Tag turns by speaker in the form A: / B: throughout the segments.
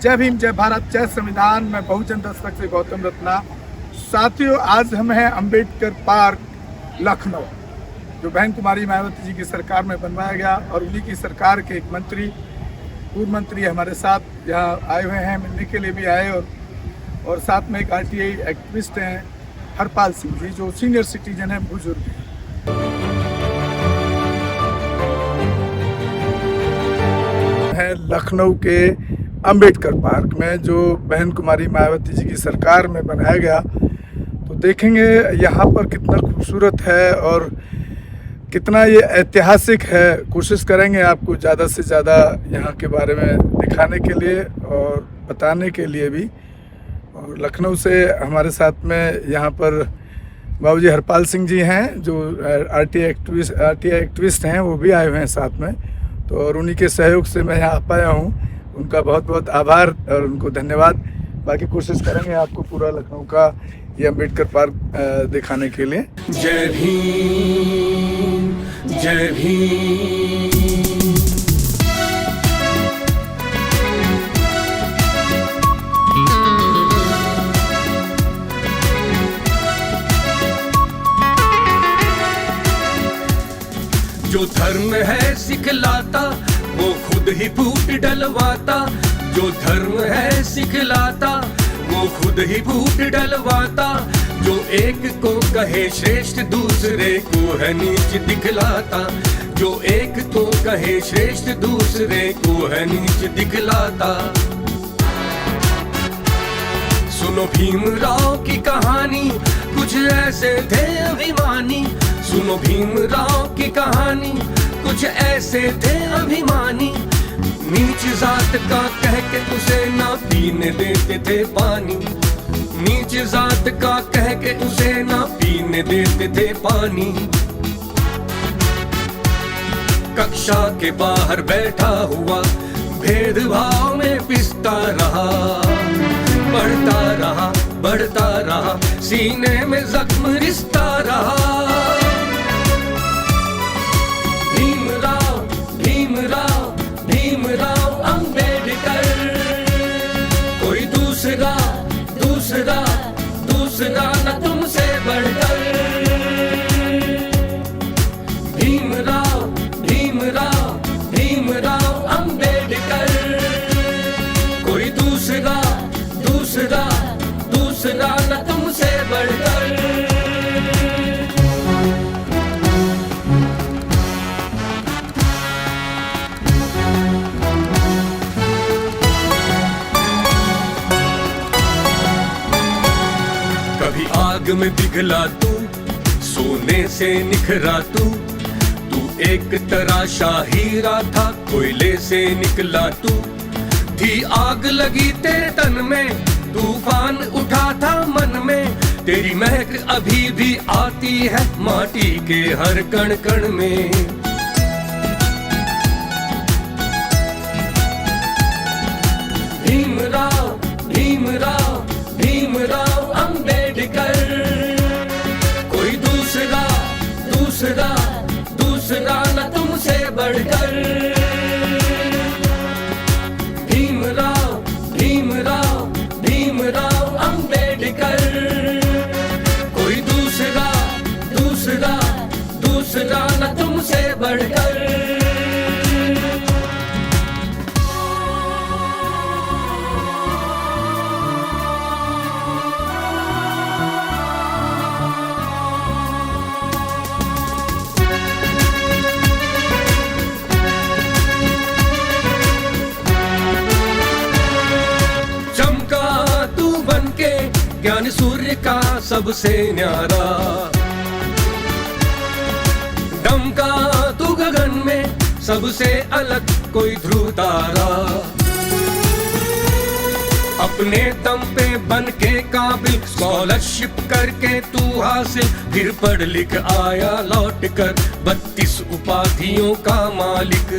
A: जय भीम, जय भारत, जय संविधान। मैं बहुजन दस्तक से गौतम रत्ना। साथियों, आज हम हैं अंबेडकर पार्क लखनऊ, जो बहन कुमारी मायावती जी की सरकार में बनवाया गया, और उन्हीं की सरकार के एक मंत्री, पूर्व मंत्री हमारे साथ यहाँ आए हुए हैं, मिलने के लिए भी आए, और साथ में एक आरटीआई एक्टिविस्ट हैं हरपाल सिंह जी, जो सीनियर सिटीजन हैं, बुजुर्ग हैं। लखनऊ के अंबेडकर पार्क में जो बहन कुमारी मायावती जी की सरकार में बनाया गया, तो देखेंगे यहाँ पर कितना खूबसूरत है और कितना ये ऐतिहासिक है। कोशिश करेंगे आपको ज़्यादा से ज़्यादा यहाँ के बारे में दिखाने के लिए और बताने के लिए भी। और लखनऊ से हमारे साथ में यहाँ पर बाबूजी हरपाल सिंह जी हैं, जो आरटीआई एक्टिविस्ट हैं, वो भी आए हुए हैं साथ में। तो और उन्हीं के सहयोग से मैं यहाँ आ पाया हूँ, उनका बहुत बहुत आभार और उनको धन्यवाद। बाकी कोशिश करेंगे आपको पूरा लखनऊ का ये अंबेडकर पार्क दिखाने के लिए।
B: जय भीम, जय भीम। जो धर्म है सिखलाता, वो खुद ही फूट डलवाता। जो धर्म है सिखलाता, वो खुद ही फूट डलवाता। जो एक को कहे श्रेष्ठ, दूसरे को है नीच दिखलाता। जो एक को कहे श्रेष्ठ, दूसरे को है नीच दिखलाता। सुनो भीमराव की कहानी, कुछ ऐसे थे अभिमानी। सुनो भीमराव की कहानी, कुछ ऐसे थे अभिमानी। नीच जात का कह के उसे ना पीने देते थे पानी। नीच जात का कह के उसे ना पीने देते थे पानी। कक्षा के बाहर बैठा हुआ भेदभाव में पिसता रहा। बढ़ता रहा, बढ़ता रहा, सीने में जख्म रिश्ता रहा। भीमराव, भीमराव, भीमराव अंबेडकर। कोई दूसरा, दूसरा, दूसरा न तुमसे बढ़कर। भीमराव, भीमराव, भीमराव अंबेडकर। कोई दूसरा, दूसरा, दूसरा न तुमसे बढ़कर। कभी आग में पिघला तू, सोने से निखरा तू। तू एक तराशा हीरा था, कोयले से निकला तू। थी आग लगी तेरे तन में, तूफान उठा था मन में। तेरी महक अभी भी आती है माटी के हर कण कण में। भीमराव, भीमराव, भीमराव अंबेडकर। कोई दूसरा, दूसरा, दूसरा न तुमसे बढ़कर। भीमराव, भीमराव, भीमराव अंबेडकर। कोई दूसरा, दूसरा, दूसरा न तुमसे बढ़कर। ज्ञान सूर्य का सबसे न्यारा। दमका तू गगन में सबसे अलग कोई ध्रुव तारा। अपने दम पे बन के काबिल, स्कॉलरशिप करके तू हासिल। फिर पढ़ लिख आया लौट कर 32 उपाधियों का मालिक।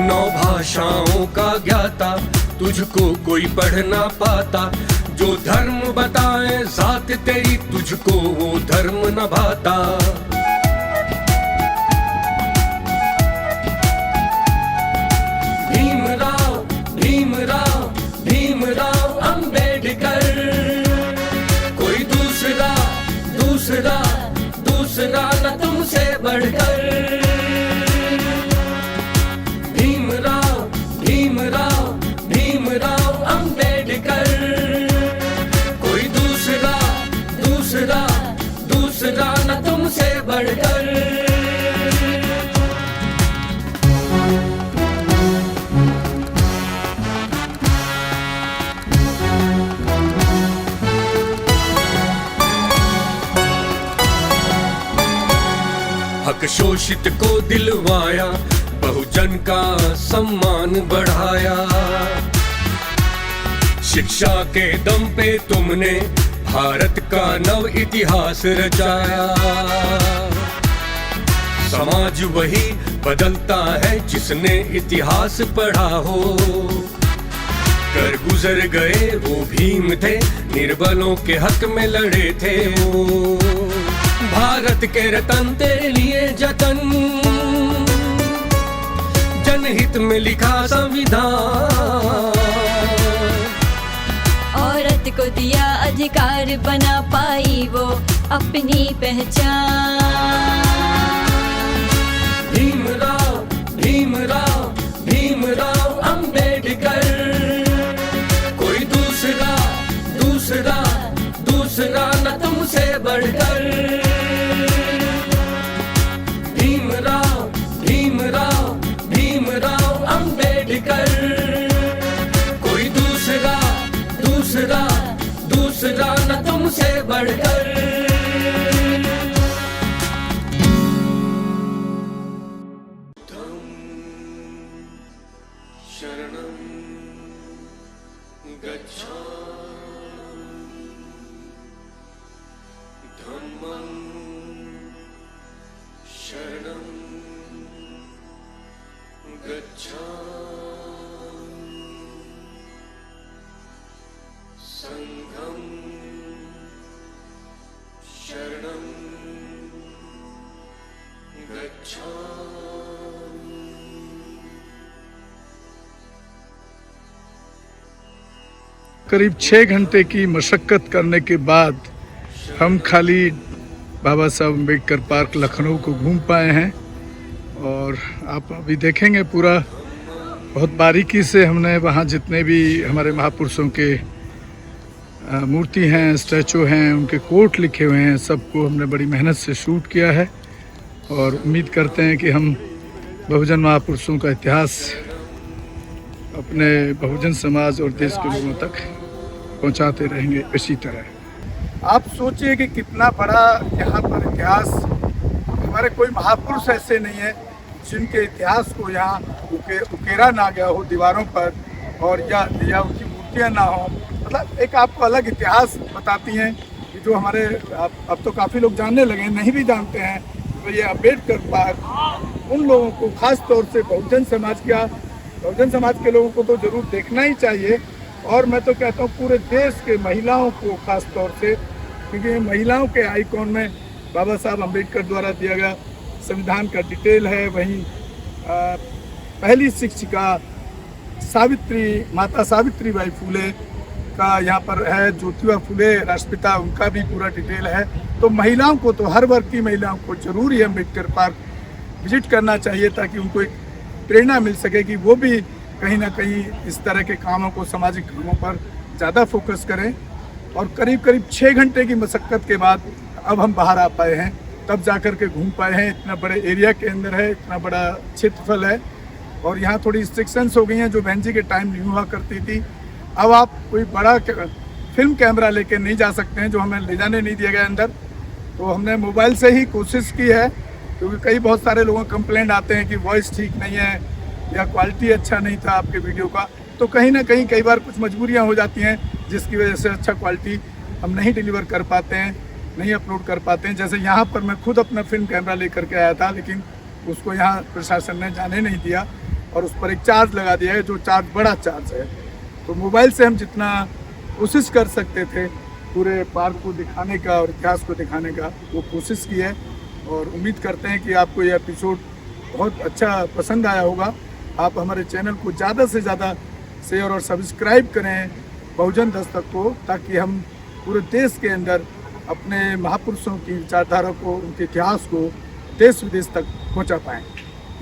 B: 9 भाषाओं का ज्ञाता, तुझको कोई पढ़ ना पाता। जो धर्म बताए जात तेरी, तुझको वो धर्म न भाता। भीमराव, शोषित को दिलवाया, बहुजन का सम्मान बढ़ाया। शिक्षा के दम पे तुमने भारत का नव इतिहास रचाया। समाज वही बदलता है जिसने इतिहास पढ़ा हो। कर गुजर गए वो भीम थे, निर्बलों के हक में लड़े थे वो। भारत के रतन तेरे लिए जतन, जनहित में लिखा संविधान।
C: औरत को दिया अधिकार, बना पाई वो अपनी पहचान।
B: भीमराव भीमराव भीमराव अंबेडकर, कोई दूसरा दूसरा दूसरा न तुमसे बढ़कर। भीमराव भीमराव भीमराव अंबेडकर, कोई दूसरा दूसरा दूसरा न तुमसे बढ़कर। शरणं गच्छामि, धम्मं शरणं गच्छामि, संघं शरणं गच्छामि।
A: करीब 6 घंटे की मशक्क़त करने के बाद हम खाली बाबा साहब अम्बेडकर पार्क लखनऊ को घूम पाए हैं। और आप अभी देखेंगे पूरा बहुत बारीकी से हमने वहाँ जितने भी हमारे महापुरुषों के मूर्ति हैं, स्टैचू हैं, उनके कोट लिखे हुए हैं, सबको हमने बड़ी मेहनत से शूट किया है। और उम्मीद करते हैं कि हम बहुजन महापुरुषों का इतिहास अपने बहुजन समाज और देश के लोगों तक पहुंचाते रहेंगे इसी तरह। आप सोचिए कि कितना बड़ा यहाँ पर इतिहास, हमारे कोई महापुरुष ऐसे नहीं है जिनके इतिहास को यहाँ उकेरा ना गया हो दीवारों पर, और या उनकी मूर्तियाँ ना हो। मतलब एक आपको अलग इतिहास बताती हैं कि जो हमारे अब तो काफ़ी लोग जानने लगे हैं, नहीं भी जानते हैं। तो ये अम्बेडकर पार्क उन लोगों को, ख़ास तौर से बहुजन समाज के लोगों को तो ज़रूर देखना ही चाहिए। और मैं तो कहता हूँ पूरे देश के महिलाओं को ख़ास तौर से, क्योंकि महिलाओं के आइकॉन में बाबा साहब अम्बेडकर द्वारा दिया गया संविधान का डिटेल है। वहीं पहली शिक्षिका माता सावित्रीबाई फुले का यहाँ पर है, ज्योतिबा फुले राष्ट्रपिता, उनका भी पूरा डिटेल है। तो महिलाओं को तो हर वर्ग की महिलाओं को जरूर ये अम्बेडकर पार्क विजिट करना चाहिए, ताकि उनको एक प्रेरणा मिल सके कि वो भी कहीं ना कहीं इस तरह के कामों को, सामाजिक कामों पर ज़्यादा फोकस करें। और करीब 6 घंटे की मशक्क़त के बाद अब हम बाहर आ पाए हैं, तब जा कर के घूम पाए हैं। इतना बड़े एरिया के अंदर है, इतना बड़ा क्षेत्रफल है। और यहाँ थोड़ी रिस्ट्रिक्शंस हो गई हैं जो बहन जी के टाइम नहीं हुआ करती थी। अब आप कोई बड़ा फिल्म कैमरा लेके नहीं जा सकते हैं, जो हमें ले जाने नहीं दिया गया अंदर। तो हमने मोबाइल से ही कोशिश की है, क्योंकि बहुत सारे लोगों का कंप्लेंट आते हैं कि वॉइस ठीक नहीं है या क्वालिटी अच्छा नहीं था आपके वीडियो का। तो कहीं ना कहीं कई बार कुछ मजबूरियां हो जाती हैं, जिसकी वजह से अच्छा क्वालिटी हम नहीं डिलीवर कर पाते हैं, नहीं अपलोड कर पाते हैं। जैसे यहाँ पर मैं खुद अपना फिल्म कैमरा लेकर के आया था, लेकिन उसको यहाँ प्रशासन ने जाने नहीं दिया और उस पर एक चार्ज लगा दिया है, जो चार्ज बड़ा चार्ज है। तो मोबाइल से हम जितना कोशिश कर सकते थे पूरे पार्क को दिखाने का और इतिहास को दिखाने का, वो कोशिश की है। और उम्मीद करते हैं कि आपको ये एपिसोड बहुत अच्छा पसंद आया होगा। आप हमारे चैनल को ज़्यादा से ज़्यादा शेयर और सब्सक्राइब करें बहुजन दस्तक को, ताकि हम पूरे देश के अंदर अपने महापुरुषों की विचारधारा को, उनके इतिहास को देश विदेश तक पहुंचा पाएँ।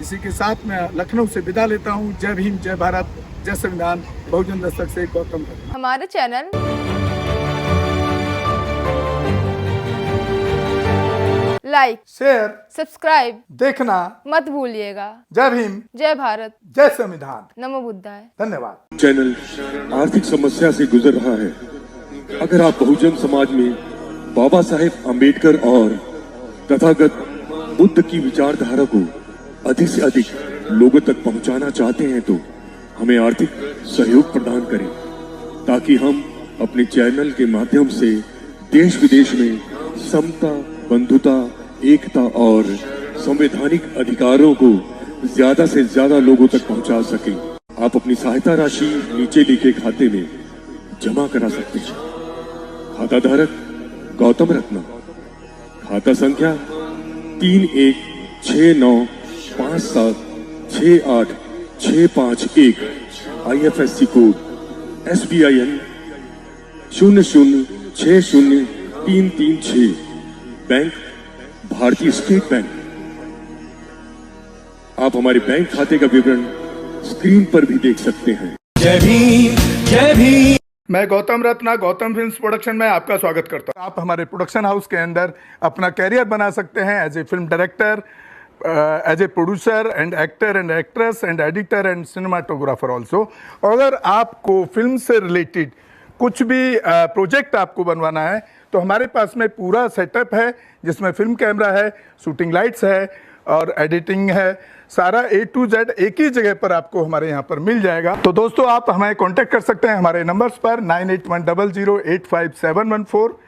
A: इसी के साथ मैं लखनऊ से विदा लेता हूं। जय भीम, जय भारत, जय संविधान। बहुजन दस्तक से गौतम।
D: हमारे चैनल लाइक, शेयर, सब्सक्राइब देखना मत भूलिएगा। जय भीम, जय भारत, जय संविधान। नमो बुद्धाय। धन्यवाद।
E: चैनल आर्थिक समस्या से गुजर रहा है। अगर आप बहुजन समाज में बाबा साहेब अम्बेडकर और तथागत बुद्ध की विचारधारा को अधिक से अधिक लोगों तक पहुंचाना चाहते हैं तो हमें आर्थिक सहयोग प्रदान करें, ताकि हम अपने चैनल के माध्यम से देश विदेश में समता, बंधुता, एकता और संवैधानिक अधिकारों को ज्यादा से ज्यादा लोगों तक पहुंचा सकें। आप अपनी सहायता राशि नीचे लिखे खाते में जमा करा सकते हैं। खाता धारक गौतम रत्ना, खाता संख्या 3169576865 IFSC कोड SBIN 0060336, बैंक भारतीय स्टेट बैंक। आप हमारे बैंक खाते का विवरण स्क्रीन पर भी देख सकते हैं।
B: जय भीम, जय भीम।
A: मैं गौतम रत्ना गौतम फिल्म्स प्रोडक्शन में आपका स्वागत करता हूं। आप हमारे प्रोडक्शन हाउस के अंदर अपना कैरियर बना सकते हैं as a film director, as a producer and actor and actress and editor and cinematographer also. अगर आपको फिल्म से रिलेटेड कुछ भी प्रोजेक्ट आपको बनवाना है तो हमारे पास में पूरा सेटअप है, जिसमें फिल्म कैमरा है, शूटिंग लाइट्स है और एडिटिंग है। सारा A to Z एक ही जगह पर आपको हमारे यहाँ पर मिल जाएगा। तो दोस्तों, आप हमें कांटेक्ट कर सकते हैं हमारे नंबर्स पर 9810085714